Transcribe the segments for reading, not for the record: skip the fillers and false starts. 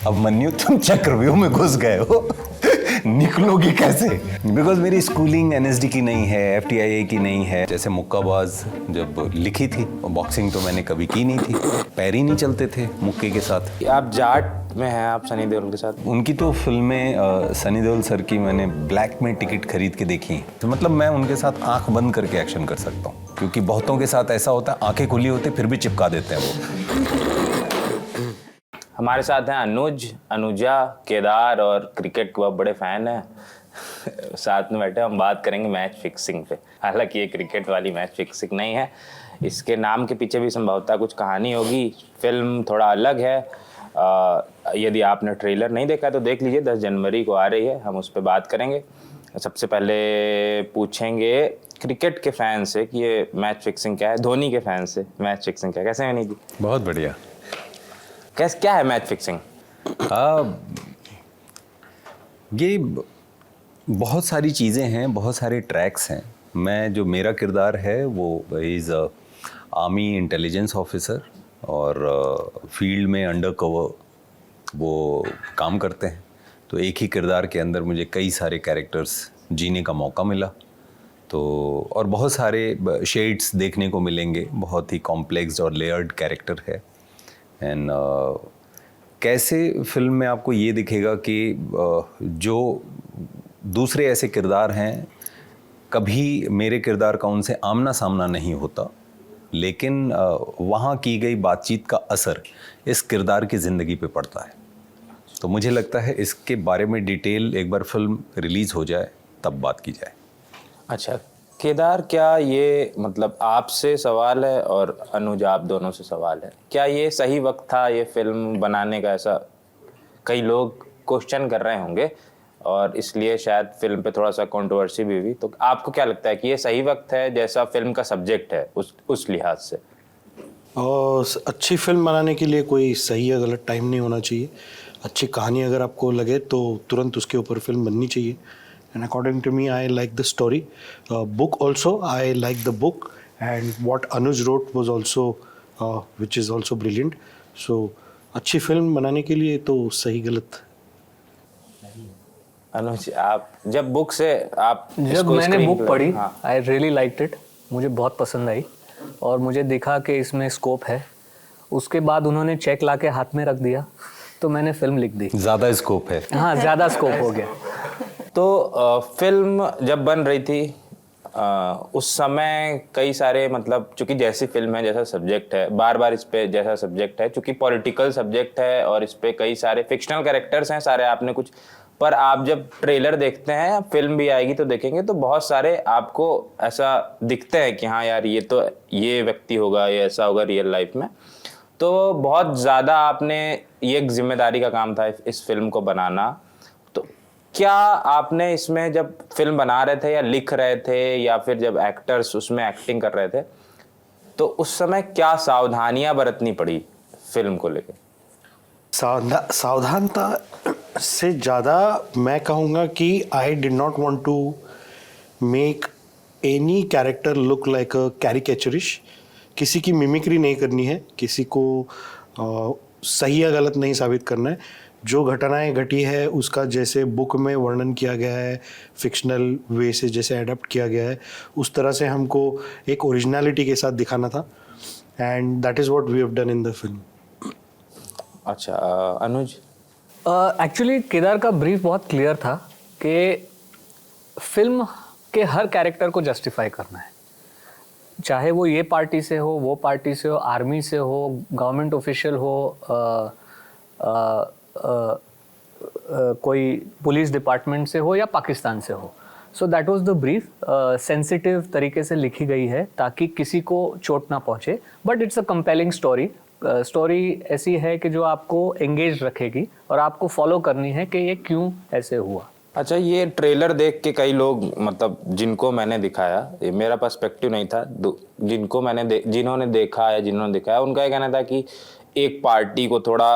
अब मन्नू तुम चक्रव्यूह में घुस गए हो, निकलोगी कैसे? बिकॉज मेरी स्कूलिंग एनएसडी की नहीं है, एफटीआईए की नहीं है। जैसे मुक्काबाज जब लिखी थी, बॉक्सिंग तो मैंने कभी की नहीं थी, पैर ही नहीं चलते थे मुक्के के साथ। आप जाट में हैं, आप सनी देओल के साथ? उनकी तो फिल्में सनी देओल सर की मैंने ब्लैक में टिकट खरीद के देखी, तो मतलब मैं उनके साथ आंख बंद करके एक्शन कर सकता हूँ, क्योंकि बहुतों के साथ ऐसा होता है आंखें खुली होती फिर भी चिपका देते हैं वो। हमारे साथ हैं अनुज, अनुजा, केदार और क्रिकेट के बहुत बड़े फैन हैं। साथ में बैठे हम बात करेंगे मैच फिक्सिंग पे। हालांकि ये क्रिकेट वाली मैच फिक्सिंग नहीं है, इसके नाम के पीछे भी संभवतः कुछ कहानी होगी। फिल्म थोड़ा अलग है। यदि आपने ट्रेलर नहीं देखा तो देख लीजिए, 10 जनवरी को आ रही है, हम उस पर बात करेंगे। सबसे पहले पूछेंगे क्रिकेट के फैन से कि ये मैच फिक्सिंग क्या है, धोनी के फैन से मैच फिक्सिंग क्या है। कैसे नहीं जी? बहुत बढ़िया। क्या है मैच फिक्सिंग? ये बहुत सारी चीज़ें हैं, बहुत सारे ट्रैक्स हैं। मैं जो मेरा किरदार है वो इज़ आर्मी इंटेलिजेंस ऑफिसर, और फील्ड में अंडर कवर वो काम करते हैं। तो एक ही किरदार के अंदर मुझे कई सारे कैरेक्टर्स जीने का मौका मिला, तो और बहुत सारे शेड्स देखने को मिलेंगे। बहुत ही कॉम्प्लेक्स और लेयर्ड कैरेक्टर है। एंड कैसे फिल्म में आपको ये दिखेगा कि जो दूसरे ऐसे किरदार हैं, कभी मेरे किरदार का उनसे आमना सामना नहीं होता, लेकिन वहाँ की गई बातचीत का असर इस किरदार की ज़िंदगी पे पड़ता है। तो मुझे लगता है इसके बारे में डिटेल एक बार फिल्म रिलीज़ हो जाए तब बात की जाए। अच्छा केदार, क्या ये मतलब आपसे सवाल है और अनुज आप दोनों से सवाल है, क्या ये सही वक्त था ये फिल्म बनाने का? ऐसा कई लोग क्वेश्चन कर रहे होंगे और इसलिए शायद फिल्म पे थोड़ा सा कंट्रोवर्सी भी हुई। तो आपको क्या लगता है कि ये सही वक्त है जैसा फिल्म का सब्जेक्ट है उस लिहाज से? और अच्छी फिल्म बनाने के लिए कोई सही या गलत टाइम नहीं होना चाहिए। अच्छी कहानी अगर आपको लगे तो तुरंत उसके ऊपर फिल्म बननी चाहिए। And according to me, I like the story. Book also, I like the book, and what Anuj wrote was also, which is also brilliant. So, अच्छी फिल्म बनाने के लिए तो सही गलत। अनुज, आप जब बुक से आप जब मैंने बुक पढ़ी, हाँ। आई रियली लाइक्ड इट, मुझे बहुत पसंद आई और मुझे दिखा कि इसमें स्कोप है। उसके बाद उन्होंने चेक ला के हाथ में रख दिया तो मैंने फिल्म लिख दी। ज़्यादा स्कोप है। हाँ, ज़्यादा स्कोप हो गया। तो फिल्म जब बन रही थी उस समय कई सारे मतलब चूंकि जैसी फिल्म है जैसा सब्जेक्ट है, बार बार इस पे जैसा सब्जेक्ट है, चूंकि पॉलिटिकल सब्जेक्ट है और इस पे कई सारे फिक्शनल कैरेक्टर्स हैं सारे, आपने कुछ पर आप जब ट्रेलर देखते हैं, फिल्म भी आएगी तो देखेंगे तो बहुत सारे आपको ऐसा दिखते हैं कि हाँ यार ये तो ये व्यक्ति होगा, ये ऐसा होगा रियल लाइफ में। तो बहुत ज़्यादा आपने ये एक जिम्मेदारी का काम था इस फिल्म को बनाना। तो क्या आपने इसमें जब फिल्म बना रहे थे या लिख रहे थे या फिर जब एक्टर्स उसमें एक्टिंग कर रहे थे तो उस समय क्या सावधानियां बरतनी पड़ी फिल्म को लेकर? सावधानता से ज़्यादा मैं कहूँगा कि I did not want to make any character look like a caricaturish. किसी की मिमिक्री नहीं करनी है, किसी को सही या गलत नहीं साबित करना है। जो घटनाएं घटी है उसका जैसे बुक में वर्णन किया गया है, फिक्शनल वे से जैसे एडप्ट किया गया है, उस तरह से हमको एक ओरिजिनलिटी के साथ दिखाना था, and that is what we have done in the film. अच्छा अनुज? एक्चुअली केदार का ब्रीफ बहुत क्लियर था कि फिल्म के हर कैरेक्टर को जस्टिफाई करना है, चाहे वो ये पार्टी से हो, वो पार्टी से हो, आर्मी से हो, गवर्नमेंट ऑफिशियल हो, कोई पुलिस डिपार्टमेंट से हो या पाकिस्तान से हो। So that was the brief. Sensitive तरीके से लिखी गई है ताकि किसी को चोट ना पहुंचे, but it's a compelling story. Story ऐसी है कि जो आपको एंगेज रखेगी और आपको फॉलो करनी है कि ये क्यों ऐसे हुआ। अच्छा, ये ट्रेलर देख के कई लोग मतलब जिनको मैंने दिखाया, ये मेरा पर्सपेक्टिव नहीं था, जिन्होंने देखा है जिन्होंने दिखाया उनका ये कहना था कि एक पार्टी को थोड़ा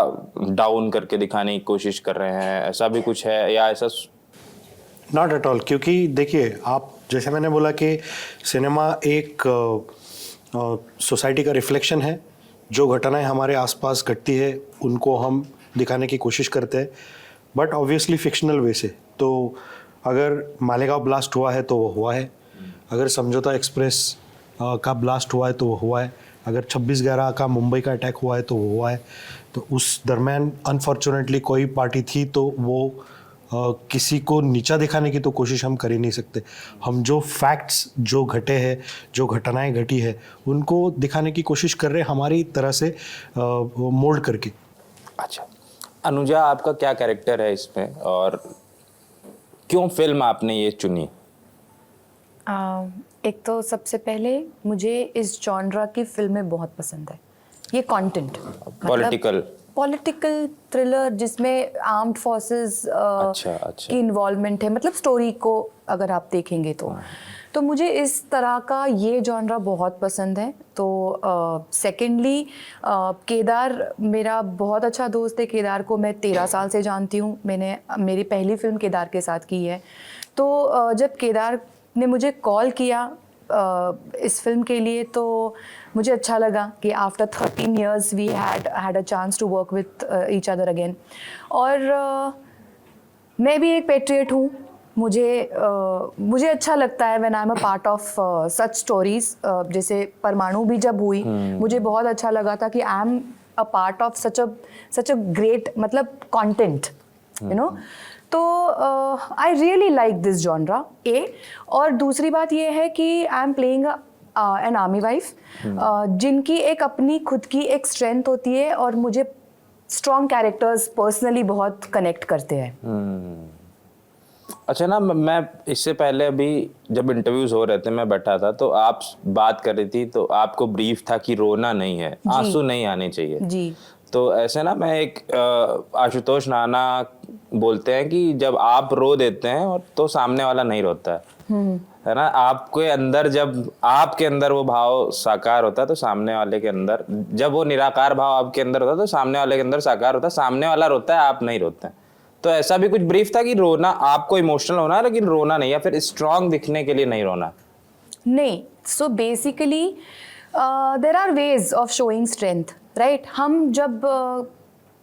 डाउन करके दिखाने की कोशिश कर रहे हैं, ऐसा भी कुछ है या ऐसा? नॉट एट ऑल, क्योंकि देखिए आप जैसे मैंने बोला कि सिनेमा एक सोसाइटी का रिफ्लेक्शन है। जो घटनाएं हमारे आसपास घटती है उनको हम दिखाने की कोशिश करते हैं, बट ऑब्वियसली फिक्शनल वे से। तो अगर मालेगांव ब्लास्ट हुआ है तो वो हुआ है, अगर समझौता एक्सप्रेस का ब्लास्ट हुआ है तो वो हुआ है, अगर 26/11 का मुंबई का अटैक हुआ है तो वो हुआ है। तो उस दरमियान अनफॉर्चुनेटली कोई पार्टी थी तो वो किसी को नीचा दिखाने की तो कोशिश हम कर ही नहीं सकते। हम जो फैक्ट्स जो घटे हैं, जो घटनाएं घटी है, उनको दिखाने की कोशिश कर रहे हैं हमारी तरह से मोल्ड करके। अच्छा, अनुजा आपका क्या कैरेक्टर है इसमें और क्यों फिल्म आपने ये चुनी? एक तो सबसे पहले मुझे इस जॉनरा की फिल्में बहुत पसंद है। ये कंटेंट पॉलिटिकल थ्रिलर जिसमें आर्म्ड फोर्सेस अच्छा। की इन्वॉल्वमेंट है, मतलब स्टोरी को अगर आप देखेंगे तो मुझे इस तरह का ये जॉनरा बहुत पसंद है। तो सेकेंडली केदार मेरा बहुत अच्छा दोस्त है। केदार को मैं 13 साल से जानती हूँ। मैंने मेरी पहली फिल्म केदार के साथ की है। तो जब केदार ने मुझे कॉल किया इस फिल्म के लिए तो मुझे अच्छा लगा कि after 13 years we had a chance to work with each other again. और मैं भी एक पेट्रियट हूँ। मुझे अच्छा लगता है when I am a part of such stories. जैसे परमाणु भी जब हुई मुझे बहुत अच्छा लगा था कि I am a part of such a great मतलब कंटेंट, यू नो। तो I really like this genre ए। और दूसरी बात ये है कि I am playing an army wife जिनकी एक अपनी खुद की एक स्ट्रेंथ होती है और मुझे स्ट्रॉन्ग कैरेक्टर्स पर्सनली बहुत कनेक्ट करते हैं। अच्छा ना, मैं इससे पहले अभी जब इंटरव्यूज हो रहे थे मैं बैठा था तो आप बात कर रही थी तो आपको ब्रीफ था कि रोना नहीं है, आंसू नहीं आने चाहिए जी। तो ऐसे ना मैं एक आशुतोष नाना बोलते हैं कि जब आप रो देते हैं और तो सामने वाला नहीं रोता है ना। आपके अंदर जब आपके अंदर वो भाव साकार होता है तो सामने वाले के अंदर, जब वो निराकार भाव आपके अंदर होता है तो सामने वाले के अंदर साकार होता है। सामने वाला रोता है, आप नहीं रोते हैं। तो ऐसा भी कुछ ब्रीफ था कि रोना, आपको इमोशनल होना है लेकिन रोना नहीं, या फिर स्ट्रांग दिखने के लिए नहीं रोना? नहीं, so basically there are ways of showing strength, right. हम जब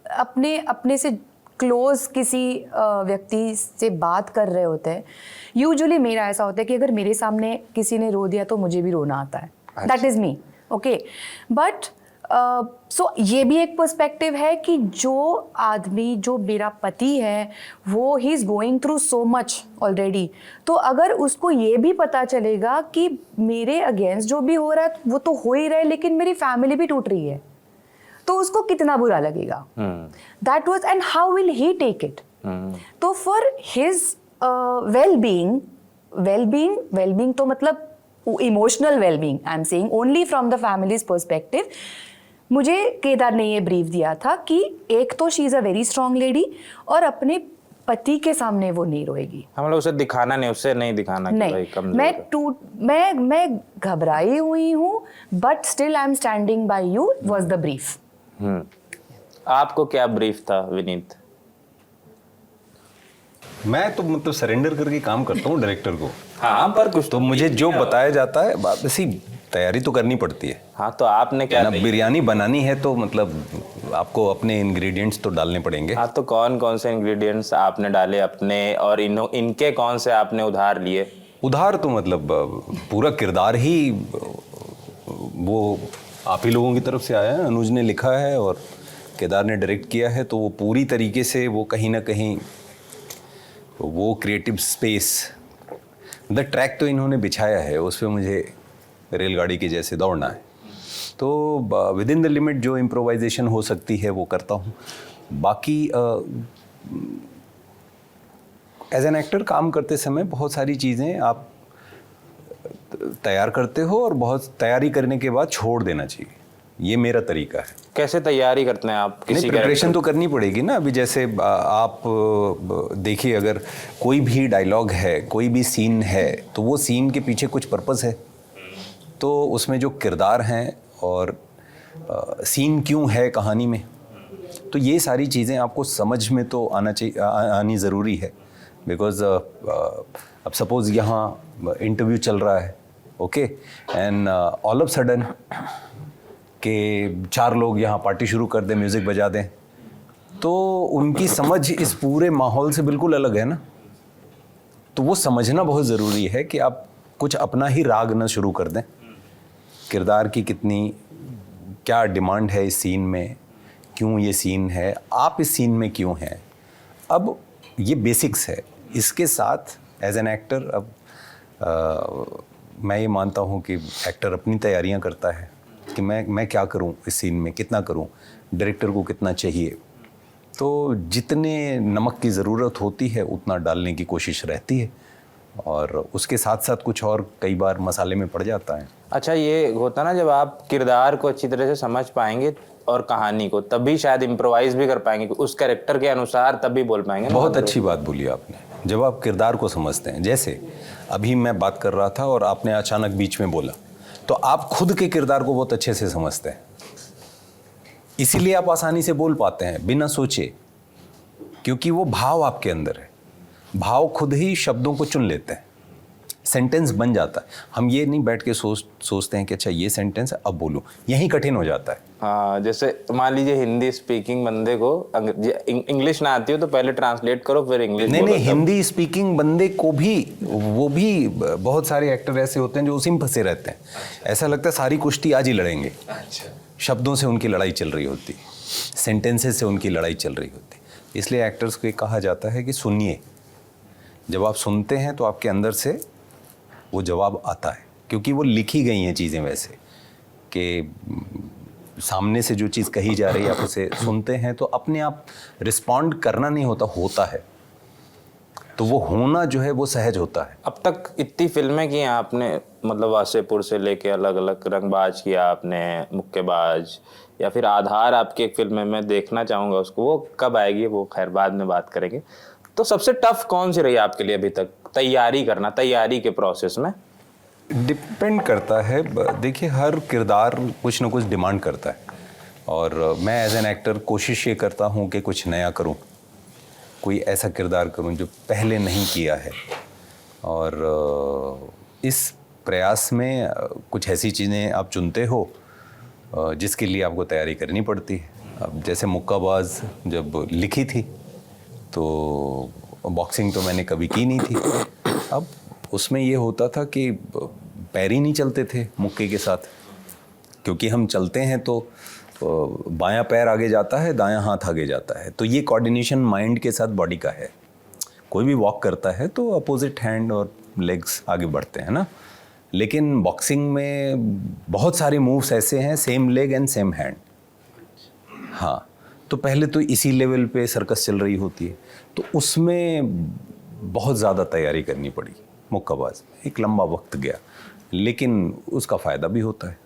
अपने से क्लोज किसी व्यक्ति से बात कर रहे होते हैं, यूजुअली मेरा ऐसा होता है कि अगर मेरे सामने किसी ने रो दिया तो मुझे भी रोना आता है। That is me, okay. But so ये भी एक पर्सपेक्टिव है कि जो आदमी, जो मेरा पति है, वो he is going through so much already. तो अगर उसको ये भी पता चलेगा कि मेरे अगेंस्ट जो भी हो रहा है वो तो हो ही रहा है लेकिन मेरी फैमिली भी टूट रही है, तो उसको कितना बुरा लगेगा। That was, and how will he take it. तो फॉर हिज वेलबींग तो मतलब emotional wellbeing, I am saying only from the family's perspective, मुझे केदार ने ये ब्रीफ दिया था कि एक तो she is a very strong lady और अपने पति के सामने वो नहीं रोएगी। हम लोग उसे दिखाना नहीं, उससे नहीं दिखाना कि भाई कमजोर है। मैं घबराई हुई हूँ but still I am standing bye you was the brief. आपको क्या ब्रीफ था विनीत? मैं तो मतलब सरेंडर करके काम करता हूँ डायरेक्टर को। हाँ, पर कुछ तो मुझे जो बताया जाता है वैसी तैयारी तो करनी पड़ती है। हाँ, तो आपने क्या ना, बिरयानी बनानी है तो मतलब आपको अपने इंग्रेडिएंट्स तो डालने पड़ेंगे। हाँ, तो कौन कौन से इंग्रेडिएंट्स आपने डाले अपने, और इनके कौन से आपने उधार लिए? उधार तो मतलब पूरा किरदार ही वो आप ही लोगों की तरफ से आया है। अनुज ने लिखा है और केदार ने डायरेक्ट किया है, तो वो पूरी तरीके से वो कहीं ना कहीं वो क्रिएटिव स्पेस, द ट्रैक तो इन्होंने बिछाया है, उस पर मुझे रेलगाड़ी के जैसे दौड़ना है। तो विद इन द लिमिट जो इम्प्रोवाइजेशन हो सकती है वो करता हूँ। बाकी एज एन एक्टर काम करते समय बहुत सारी चीज़ें आप तैयार करते हो और बहुत तैयारी करने के बाद छोड़ देना चाहिए, ये मेरा तरीका है। कैसे तैयारी करते हैं आप? किसी प्रिपरेशन तो करनी पड़ेगी ना। अभी जैसे आप देखिए, अगर कोई भी डायलॉग है, कोई भी सीन है, तो वो सीन के पीछे कुछ पर्पस है। तो उसमें जो किरदार हैं और सीन क्यों है कहानी में, तो ये सारी चीज़ें आपको समझ में तो आनी ज़रूरी है। बिकॉज अब सपोज़ यहाँ इंटरव्यू चल रहा है, okay, and all of sudden कि 4 लोग यहाँ पार्टी शुरू कर दें, म्यूज़िक बजा दें, तो उनकी समझ इस पूरे माहौल से बिल्कुल अलग है ना। तो वो समझना बहुत ज़रूरी है कि आप कुछ अपना ही राग न शुरू कर दें। किरदार की कितनी क्या डिमांड है इस सीन में, क्यों ये सीन है, आप इस सीन में क्यों हैं। अब ये बेसिक्स है। इसके साथ एज एन एक्टर अब मैं ये मानता हूँ कि एक्टर अपनी तैयारियाँ करता है कि मैं क्या करूँ इस सीन में, कितना करूँ, डायरेक्टर को कितना चाहिए। तो जितने नमक की ज़रूरत होती है उतना डालने की कोशिश रहती है, और उसके साथ साथ कुछ और कई बार मसाले में पड़ जाता है। अच्छा, ये होता ना जब आप किरदार को अच्छी तरह से समझ पाएंगे और कहानी को, तभी शायद इम्प्रोवाइज भी कर पाएंगे उस कैरेक्टर के अनुसार, तब भी बोल पाएंगे। बहुत अच्छी बात बोली आपने। जब आप किरदार को समझते हैं, जैसे अभी मैं बात कर रहा था और आपने अचानक बीच में बोला, तो आप खुद के किरदार को बहुत अच्छे से समझते हैं, इसीलिए आप आसानी से बोल पाते हैं बिना सोचे, क्योंकि वो भाव आपके अंदर है। भाव खुद ही शब्दों को चुन लेते हैं, सेंटेंस बन जाता है। हम ये नहीं बैठ के सोचते हैं कि अच्छा ये सेंटेंस है अब बोलूं, यही कठिन हो जाता है। हाँ, जैसे मान लीजिए हिंदी स्पीकिंग बंदे को इंग्लिश ना आती हो तो पहले ट्रांसलेट करो, फिर इंग्लिश नहीं, हिंदी स्पीकिंग बंदे को भी, वो भी बहुत सारे एक्टर ऐसे होते हैं जो उसी में फंसे रहते हैं। ऐसा लगता है सारी कुश्ती आज ही लड़ेंगे। शब्दों से उनकी लड़ाई चल रही होती, सेंटेंसेस से उनकी लड़ाई चल रही होती। इसलिए एक्टर्स को कहा जाता है कि सुनिए। जब आप सुनते हैं तो आपके अंदर से वो जवाब आता है, क्योंकि वो लिखी गई हैं चीज़ें वैसे कि सामने से जो चीज़ कही जा रही है आप उसे सुनते हैं तो अपने आप रिस्पॉन्ड करना नहीं होता है। तो वो होना जो है वो सहज होता है। अब तक इतनी फिल्में की हैं आपने, मतलब वासेपुर से लेके अलग अलग, रंगबाज किया आपने, मुक्केबाज, या फिर आधार आपकी एक फिल्म है, मैं देखना चाहूँगा उसको, वो कब आएगी वो खैर बाद में बात करेंगे। तो सबसे टफ कौन सी रही आपके लिए अभी तक तैयारी करना, तैयारी के प्रोसेस में? डिपेंड करता है। देखिए, हर किरदार कुछ ना कुछ डिमांड करता है, और मैं एज एन एक्टर कोशिश ये करता हूँ कि कुछ नया करूँ, कोई ऐसा किरदार करूँ जो पहले नहीं किया है। और इस प्रयास में कुछ ऐसी चीज़ें आप चुनते हो जिसके लिए आपको तैयारी करनी पड़ती है। अब जैसे मुक्काबाज जब लिखी थी तो बॉक्सिंग तो मैंने कभी की नहीं थी। अब उसमें ये होता था कि पैर ही नहीं चलते थे मुक्के के साथ, क्योंकि हम चलते हैं तो बायां पैर आगे जाता है, दायां हाथ आगे जाता है। तो ये कोऑर्डिनेशन माइंड के साथ बॉडी का है। कोई भी वॉक करता है तो अपोजिट हैंड और लेग्स आगे बढ़ते हैं ना। लेकिन बॉक्सिंग में बहुत सारे मूव्स ऐसे हैं, same leg and same hand. हाँ, तो पहले तो इसी लेवल पे सर्कस चल रही होती है, तो उसमें बहुत ज़्यादा तैयारी करनी पड़ी। मुक्काबाज एक लंबा वक्त गया, लेकिन उसका फ़ायदा भी होता है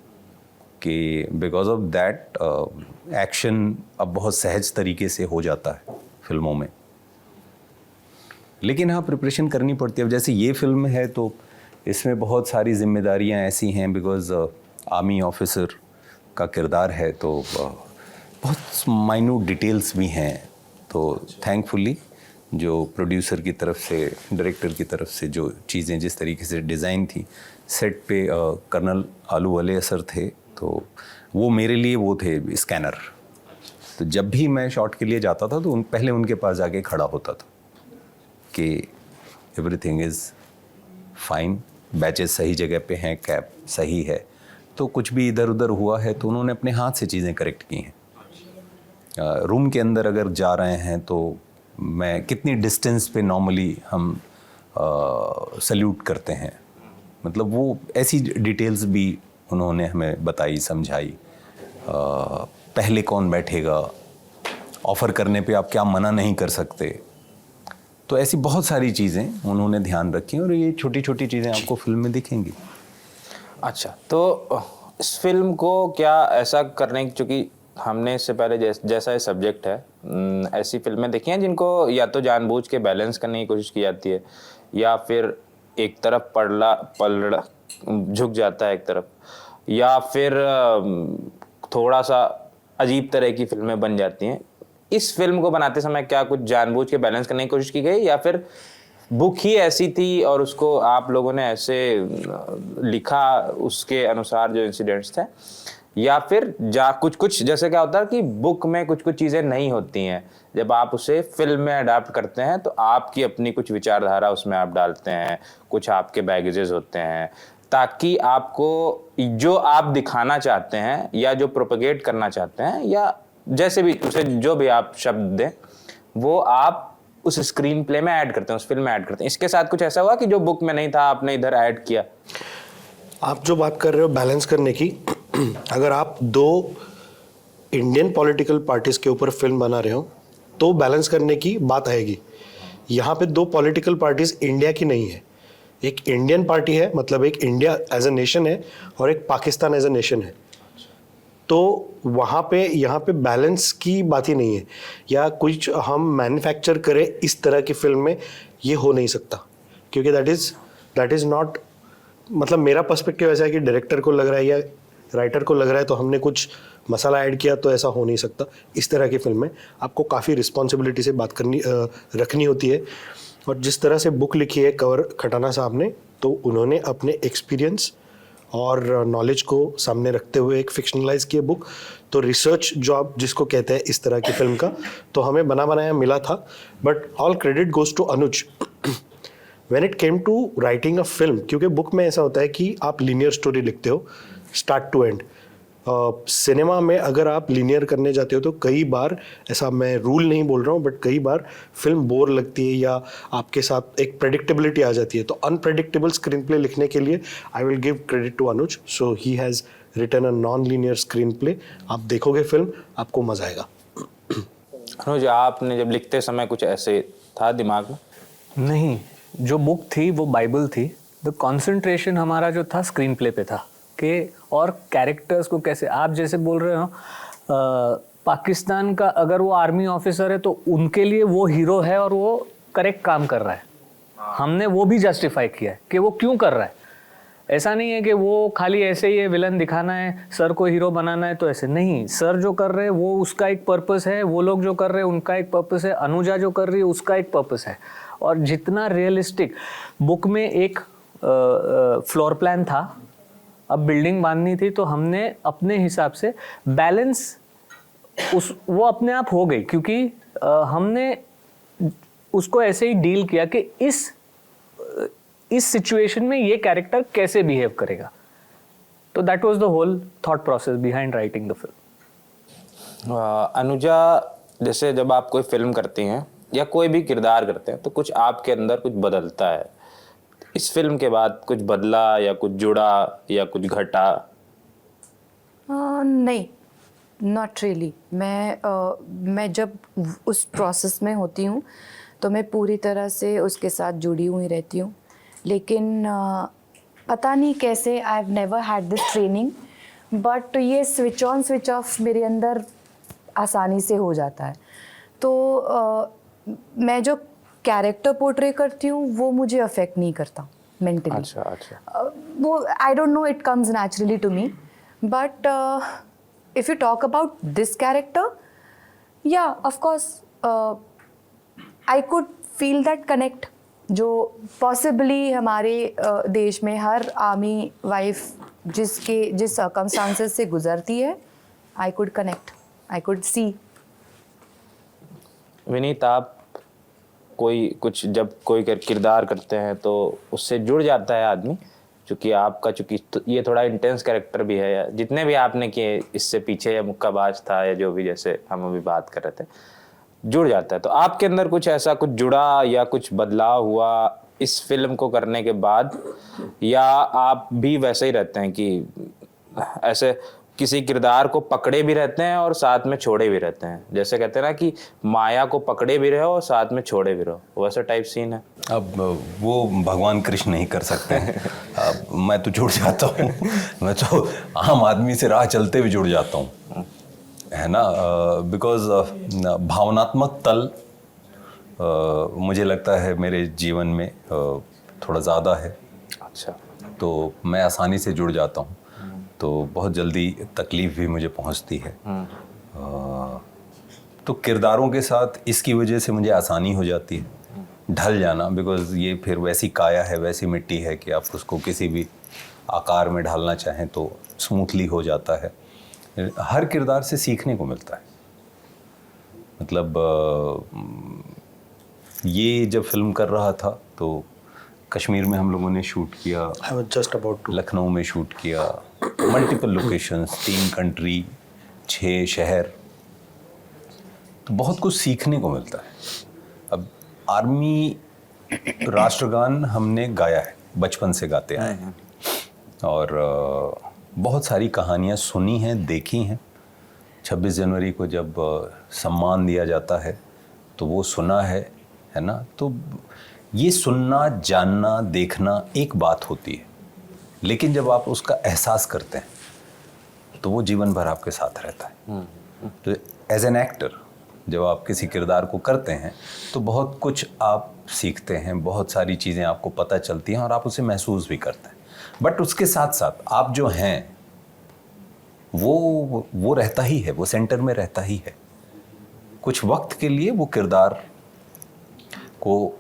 कि बिकॉज ऑफ दैट एक्शन अब बहुत सहज तरीके से हो जाता है फिल्मों में। लेकिन हाँ, प्रिपरेशन करनी पड़ती है। अब जैसे ये फिल्म है तो इसमें बहुत सारी जिम्मेदारियां ऐसी हैं, बिकॉज आर्मी ऑफिसर का किरदार है, तो बहुत माइन्यूट डिटेल्स भी हैं। तो थैंकफुली जो प्रोड्यूसर की तरफ से, डायरेक्टर की तरफ से जो चीज़ें जिस तरीके से डिज़ाइन थी, सेट पे कर्नल आलू वाले असर थे, तो वो मेरे लिए वो थे स्कैनर। तो जब भी मैं शॉट के लिए जाता था तो पहले उनके पास जाके खड़ा होता था कि एवरीथिंग इज़ फाइन, बैचेस सही जगह पे हैं, कैप सही है। तो कुछ भी इधर उधर हुआ है तो उन्होंने अपने हाथ से चीज़ें करेक्ट की हैं। रूम के अंदर अगर जा रहे हैं तो मैं कितनी डिस्टेंस पे नॉर्मली हम सल्यूट करते हैं, मतलब वो ऐसी डिटेल्स भी उन्होंने हमें बताई, समझाई। पहले कौन बैठेगा, ऑफ़र करने पे आप क्या मना नहीं कर सकते। तो ऐसी बहुत सारी चीज़ें उन्होंने ध्यान रखी, और ये छोटी छोटी चीज़ें आपको फिल्म में दिखेंगी। अच्छा, तो इस फिल्म को क्या ऐसा करने की, चूँकि हमने इससे पहले जैसा ये सब्जेक्ट है, ऐसी फिल्में देखी हैं जिनको या तो जानबूझ के बैलेंस करने की कोशिश की जाती है, या फिर एक तरफ पलड़ा झुक जाता है एक तरफ, या फिर थोड़ा सा अजीब तरह की फिल्में बन जाती हैं। इस फिल्म को बनाते समय क्या कुछ जानबूझ के बैलेंस करने की कोशिश की गई, या फिर बुक ही ऐसी थी और उसको आप लोगों ने ऐसे लिखा उसके अनुसार जो इंसिडेंट्स थे, या फिर कुछ कुछ जैसे क्या होता है कि बुक में कुछ कुछ चीज़ें नहीं होती हैं, जब आप उसे फिल्म में अडाप्ट करते हैं तो आपकी अपनी कुछ विचारधारा उसमें आप डालते हैं, कुछ आपके बैगेजेस होते हैं, ताकि आपको जो आप दिखाना चाहते हैं या जो प्रोपगेट करना चाहते हैं या जैसे भी उसे जो भी आप शब्द दें वो आप उस स्क्रीन प्ले में ऐड करते हैं, उस फिल्म में ऐड करते हैं। इसके साथ कुछ ऐसा हुआ कि जो बुक में नहीं था आपने इधर ऐड किया? आप जो बात कर रहे हो बैलेंस करने की, अगर आप दो इंडियन पॉलिटिकल पार्टीज के ऊपर फिल्म बना रहे हो तो बैलेंस करने की बात आएगी। यहाँ पे दो पॉलिटिकल पार्टीज इंडिया की नहीं है, एक इंडियन पार्टी है, मतलब एक इंडिया एज अ नेशन है और एक पाकिस्तान एज अ नेशन है। तो वहाँ पे यहाँ पे बैलेंस की बात ही नहीं है, या कुछ हम मैन्युफैक्चर करें इस तरह की फिल्म में, ये हो नहीं सकता, क्योंकि दैट इज़ नॉट, मतलब मेरा पर्सपेक्टिव ऐसा है कि डायरेक्टर को लग रहा है या राइटर को लग रहा है तो हमने कुछ मसाला ऐड किया, तो ऐसा हो नहीं सकता। इस तरह की फिल्म में आपको काफ़ी रिस्पॉन्सिबिलिटी से बात रखनी होती है। और जिस तरह से बुक लिखी है कंवर खटाना साहब ने, तो उन्होंने अपने एक्सपीरियंस और नॉलेज को सामने रखते हुए एक फिक्शनलाइज किए बुक। तो रिसर्च जॉब जिसको कहते हैं इस तरह की फिल्म का, तो हमें बना बनाया मिला था, but all credit goes to Anuj when it came to writing a film. क्योंकि बुक में ऐसा होता है कि आप लीनियर स्टोरी लिखते हो स्टार्ट टू एंड। सिनेमा में अगर आप लीनियर करने जाते हो तो कई बार, ऐसा मैं रूल नहीं बोल रहा हूँ, बट कई बार फिल्म बोर लगती है या आपके साथ एक प्रेडिक्टेबिलिटी आ जाती है। तो अनप्रेडिक्टेबल स्क्रीन प्ले लिखने के लिए I will give credit to Anuj. So he has written a non linear screenplay. आप देखोगे फिल्म, आपको मजा आएगा। अनुज, आपने जब लिखते समय कुछ ऐसे था दिमाग में? नहीं, जो बुक थी वो बाइबल थी। द कंसंट्रेशन हमारा जो था स्क्रीन प्ले पे था कि और कैरेक्टर्स को कैसे, आप जैसे बोल रहे हो पाकिस्तान का अगर वो आर्मी ऑफिसर है तो उनके लिए वो हीरो है और वो करेक्ट काम कर रहा है। हमने वो भी जस्टिफाई किया है कि वो क्यों कर रहा है। ऐसा नहीं है कि वो खाली ऐसे ही विलन दिखाना है, सर को हीरो बनाना है, तो ऐसे नहीं। सर जो कर रहे हैं वो उसका एक पर्पस है, वो लोग जो कर रहे हैं उनका एक पर्पस है, अनुजा जो कर रही है उसका एक पर्पस है। और जितना रियलिस्टिक, बुक में एक फ्लोर प्लान था, अब बिल्डिंग बांधनी थी, तो हमने अपने हिसाब से बैलेंस वो अपने आप हो गई, क्योंकि हमने उसको ऐसे ही डील किया कि इस सिचुएशन में ये कैरेक्टर कैसे बिहेव करेगा। तो that was the whole thought process behind writing the film. Anuja, जैसे जब आप कोई फिल्म करती हैं या कोई भी किरदार करते हैं तो कुछ आपके अंदर कुछ बदलता है। इस फिल्म के बाद कुछ बदला या कुछ जुड़ा या कुछ घटा? नहीं, नॉट रियली। मैं जब उस प्रोसेस में होती हूँ तो मैं पूरी तरह से उसके साथ जुड़ी हुई रहती हूँ। लेकिन पता नहीं कैसे, I have never had this training, but ये स्विच ऑन स्विच ऑफ मेरे अंदर आसानी से हो जाता है। तो मैं जो कैरेक्टर पोर्ट्रे करती हूँ वो मुझे अफेक्ट नहीं करता मेंटली। अच्छा। वो I don't know, it comes naturally to me. But if you talk about this character, या of course I could feel that connect, जो पॉसिबली हमारे देश में हर आर्मी वाइफ जिस सर्कमस्टांसेस से गुजरती है, I could connect, I could see. Vineet, आप जब कोई किरदार करते हैं तो उससे जुड़ जाता है आदमी, चूँकि आपका ये थोड़ा इंटेंस कैरेक्टर भी है, या जितने भी आपने किए इससे पीछे, या मुक्काबाज था या जो भी, जैसे हम अभी बात कर रहे थे, जुड़ जाता है। तो आपके अंदर कुछ ऐसा कुछ जुड़ा या कुछ बदलाव हुआ इस फिल्म को करने के बाद, या आप भी वैसे ही रहते हैं कि ऐसे किसी किरदार को पकड़े भी रहते हैं और साथ में छोड़े भी रहते हैं? जैसे कहते हैं ना कि माया को पकड़े भी रहो और साथ में छोड़े भी रहो, वैसा टाइप सीन है? अब वो भगवान कृष्ण नहीं कर सकते हैं। अब मैं तो जुड़ जाता हूँ, मैं तो आम आदमी से राह चलते हुए जुड़ जाता हूँ, है ना। बिकॉज भावनात्मक तल मुझे लगता है मेरे जीवन में थोड़ा ज़्यादा है। अच्छा। तो मैं आसानी से जुड़ जाता हूँ, तो बहुत जल्दी तकलीफ़ भी मुझे पहुँचती है। तो किरदारों के साथ इसकी वजह से मुझे आसानी हो जाती है ढल जाना, बिकॉज़ ये फिर वैसी काया है, वैसी मिट्टी है कि आप उसको किसी भी आकार में ढालना चाहें तो स्मूथली हो जाता है। हर किरदार से सीखने को मिलता है। मतलब ये जब फिल्म कर रहा था तो कश्मीर में हम लोगों ने शूट किया, I was just about to, Lucknow में शूट किया, मल्टीपल लोकेशंस, 3 कंट्री, 6 शहर, तो बहुत कुछ सीखने को मिलता है। अब आर्मी राष्ट्रगान हमने गाया है, बचपन से गाते आए हैं, और बहुत सारी कहानियाँ सुनी हैं, देखी हैं। 26 जनवरी को जब सम्मान दिया जाता है तो वो सुना है ना। तो ये सुनना, जानना, देखना एक बात होती है, लेकिन जब आप उसका एहसास करते हैं तो वो जीवन भर आपके साथ रहता है। तो एज एन एक्टर जब आप किसी किरदार को करते हैं तो बहुत कुछ आप सीखते हैं, बहुत सारी चीज़ें आपको पता चलती हैं और आप उसे महसूस भी करते हैं। बट उसके साथ साथ आप जो हैं वो रहता ही है, वो सेंटर में रहता ही है। कुछ वक्त के लिए वो किरदार को,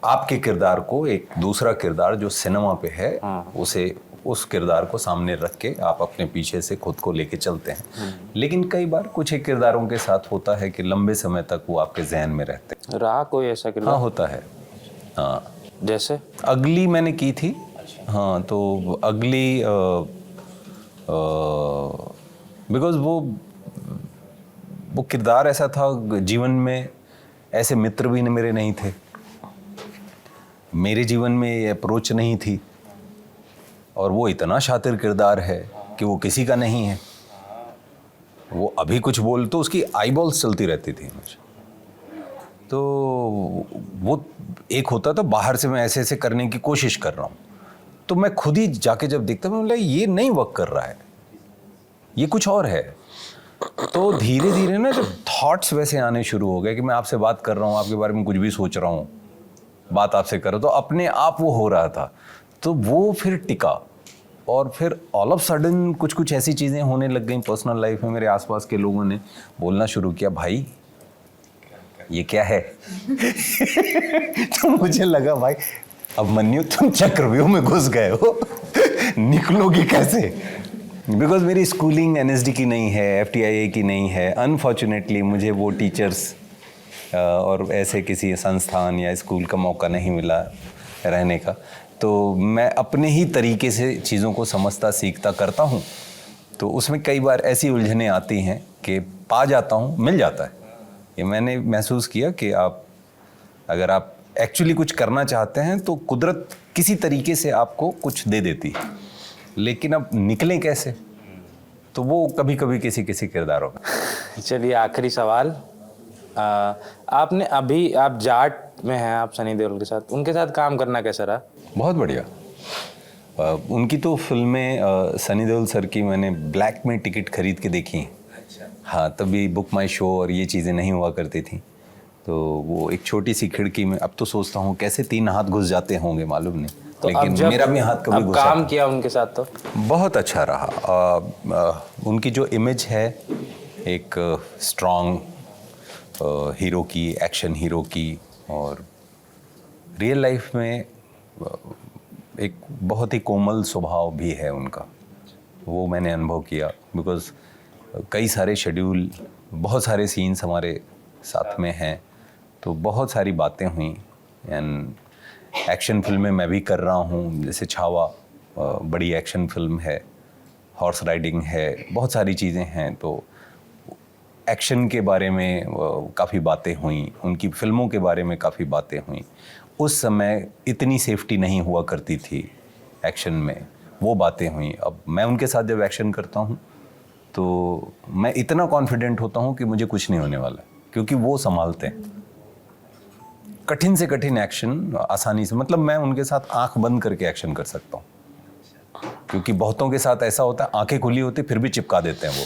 आपके किरदार को एक दूसरा किरदार जो सिनेमा पे है उसे, उस किरदार को सामने रख के आप अपने पीछे से खुद को लेके चलते हैं। लेकिन कई बार कुछ एक किरदारों के साथ होता है कि लंबे समय तक वो आपके जहन में रहते हैं। रहा कोई ऐसा किरदार? हाँ, होता है। हाँ, जैसे अगली मैंने की थी। हाँ, तो अगली बिकॉज वो किरदार ऐसा था, जीवन में ऐसे मित्र भी मेरे नहीं थे, मेरे जीवन में ये अप्रोच नहीं थी, और वो इतना शातिर किरदार है कि वो किसी का नहीं है। वो अभी कुछ बोल तो उसकी आई बॉल्स चलती रहती थी मुझे। तो वो एक होता था, बाहर से मैं ऐसे ऐसे करने की कोशिश कर रहा हूँ, तो मैं खुद ही जाके जब देखता मैं बोला ये नहीं वर्क कर रहा है, ये कुछ और है। तो धीरे धीरे ना जब थॉट्स वैसे आने शुरू हो गए कि मैं आपसे बात कर रहा हूँ, आपके बारे में कुछ भी सोच रहा हूँ, बात आपसे कर रहा हूँ, तो अपने आप वो हो रहा था। तो वो फिर टिका, और फिर ऑल ऑफ सडन कुछ कुछ ऐसी चीज़ें होने लग गई पर्सनल लाइफ में। मेरे आसपास के लोगों ने बोलना शुरू किया, भाई ये क्या है? तो मुझे लगा भाई अब मन्नू तुम चक्रव्यूह में घुस गए हो, निकलोगी कैसे? बिकॉज मेरी स्कूलिंग एनएसडी की नहीं है, एफटीआईए की नहीं है। अनफॉर्चुनेटली मुझे वो टीचर्स और ऐसे किसी संस्थान या स्कूल का मौका नहीं मिला रहने का। तो मैं अपने ही तरीके से चीज़ों को समझता, सीखता, करता हूँ। तो उसमें कई बार ऐसी उलझनें आती हैं कि पा जाता हूँ, मिल जाता है। ये मैंने महसूस किया कि अगर आप एक्चुअली कुछ करना चाहते हैं तो कुदरत किसी तरीके से आपको कुछ दे देती है, लेकिन अब निकलें कैसे, तो वो कभी कभी किसी किसी किरदारों में। चलिए आखिरी सवाल, आपने अभी, आप जाट में हैं, आप सनी देओल के साथ, उनके साथ काम करना कैसा रहा? बहुत बढ़िया। उनकी तो फिल्में सनी देओल सर की मैंने ब्लैक में टिकट खरीद के देखी हैं। हाँ, तभी बुक माई शो और ये चीज़ें नहीं हुआ करती थी, तो वो एक छोटी सी खिड़की में, अब तो सोचता हूँ कैसे 3 हाथ घुस जाते होंगे मालूम नहीं, तो लेकिन मेरा भी हाथ कभी घुसा काम किया उनके साथ तो बहुत अच्छा रहा। उनकी जो इमेज है एक स्ट्रॉन्ग हीरो की, एक्शन हीरो की, और रियल लाइफ में एक बहुत ही कोमल स्वभाव भी है उनका, वो मैंने अनुभव किया। बिकॉज़ कई सारे शेड्यूल, बहुत सारे सीन्स हमारे साथ में हैं, तो बहुत सारी बातें हुई। एंड एक्शन फिल्में मैं भी कर रहा हूँ, जैसे छावा बड़ी एक्शन फिल्म है, हॉर्स राइडिंग है, बहुत सारी चीज़ें हैं। तो एक्शन के बारे में काफ़ी बातें हुई, उनकी फिल्मों के बारे में काफ़ी बातें हुई। उस समय इतनी सेफ्टी नहीं हुआ करती थी एक्शन में, वो बातें हुई। अब मैं उनके साथ जब एक्शन करता हूँ तो मैं इतना कॉन्फिडेंट होता हूँ कि मुझे कुछ नहीं होने वाला, क्योंकि वो संभालते हैं कठिन से कठिन एक्शन आसानी से। मतलब मैं उनके साथ आंख बंद करके एक्शन कर सकता हूँ, क्योंकि बहुतों के साथ ऐसा होता है आंखें खुली होती फिर भी चिपका देते हैं वो।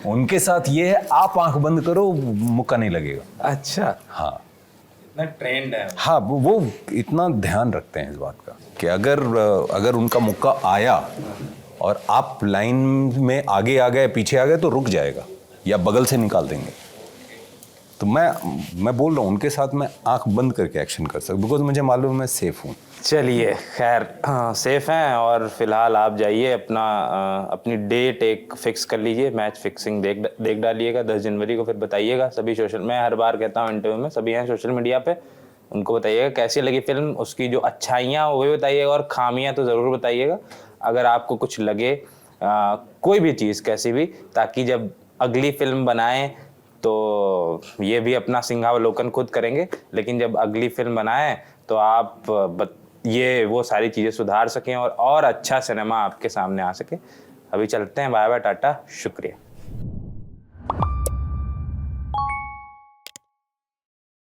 उनके साथ ये है, आप आंख बंद करो, मुक्का नहीं लगेगा। अच्छा, हाँ, इतना ट्रेंड है। हाँ, वो इतना ध्यान रखते हैं इस बात का कि अगर उनका मुक्का आया और आप लाइन में आगे आ गए, पीछे आ गए, तो रुक जाएगा या बगल से निकाल देंगे। तो मैं बोल रहा हूँ उनके साथ मैं आंख बंद करके एक्शन कर सकता, बिकॉज मुझे मालूम है मैं सेफ हूँ। चलिए खैर, सेफ हैं, और फिलहाल आप जाइए अपना अपनी डेट एक फिक्स कर लीजिए, मैच फिक्सिंग देख डालिएगा 10 जनवरी को, फिर बताइएगा सभी सोशल, मैं हर बार कहता हूँ इंटरव्यू में, सभी हैं सोशल मीडिया पे, उनको बताइएगा कैसी लगी फिल्म, उसकी जो अच्छाइयाँ वो भी बताइएगा और खामियाँ तो ज़रूर बताइएगा अगर आपको कुछ लगे, कोई भी चीज़ कैसी भी, ताकि जब अगली फिल्म बनाएं तो ये भी अपना सिंहावलोकन खुद करेंगे, लेकिन जब अगली फिल्म बनाएं तो आप ये वो सारी चीज़ें सुधार सकें और अच्छा सिनेमा आपके सामने आ सके। अभी चलते हैं, बाय बाय, टाटा, शुक्रिया।